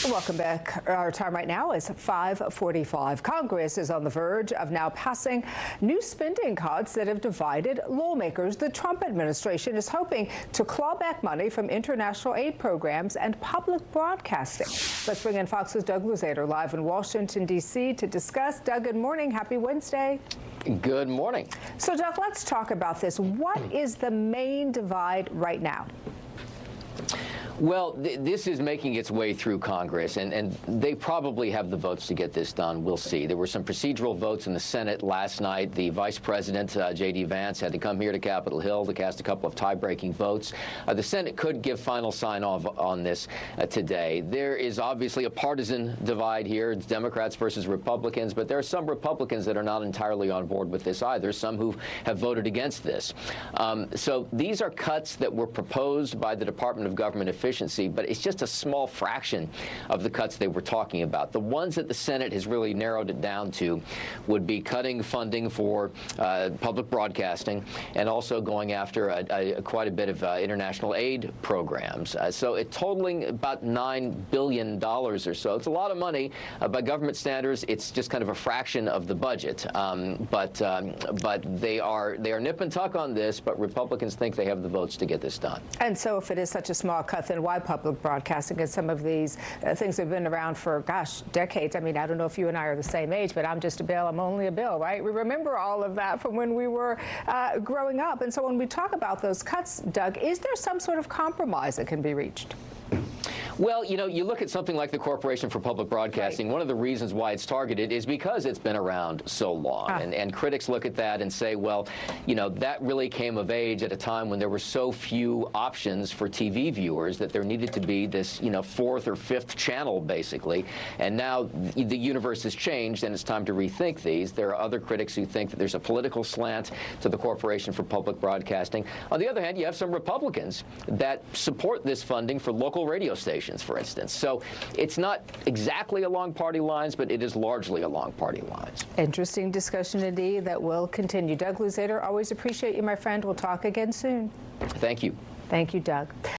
Welcome back. Our time right now is 5:45. Congress is on the verge of now passing new spending cuts that have divided lawmakers. The Trump administration is hoping to claw back money from international aid programs and public broadcasting. Let's bring in Fox's Doug Luzader live in Washington, D.C. to discuss. Doug, good morning. Happy Wednesday. Good morning. So, Doug, let's talk about this. What is the main divide right now? Well, this is making its way through Congress, and they probably have the votes to get this done. We'll see. There were some procedural votes in the Senate last night. The Vice President, J.D. Vance, had to come here to Capitol Hill to cast a couple of tie-breaking votes. The Senate could give final sign-off on this today. There is obviously a partisan divide here. It's Democrats versus Republicans, but there are some Republicans that are not entirely on board with this either, some who have voted against this. So these are cuts that were proposed by the Department of Government Efficiency, but it's just a small fraction of the cuts they were talking about. The ones that the Senate has really narrowed it down to would be cutting funding for public broadcasting and also going after quite a bit of international aid programs. So it's totaling about $9 billion or so. It's a lot of money. By government standards, it's just kind of a fraction of the budget. But they are nip and tuck on this, but Republicans think they have the votes to get this done. And so if it is such a small cut, then why public broadcasting? And some of these things have been around for, gosh, decades. I mean, I don't know if you and I are the same age, but I'm just a Bill. I'm only a Bill, right? We remember all of that from when we were growing up. And so when we talk about those cuts, Doug, is there some sort of compromise that can be reached? Well, you know, you look at something like the Corporation for Public Broadcasting, right. One of the reasons why it's targeted is because it's been around so long. And critics look at that and say, well, you know, that really came of age at a time when there were so few options for TV viewers that there needed to be this, you know, fourth or fifth channel, basically. And now the universe has changed and it's time to rethink these. There are other critics who think that there's a political slant to the Corporation for Public Broadcasting. On the other hand, you have some Republicans that support this funding for local radio stations, for instance. So it's not exactly along party lines, but it is largely along party lines. Interesting discussion indeed that will continue. Doug Luzader, always appreciate you, my friend. We'll talk again soon. Thank you. Thank you, Doug.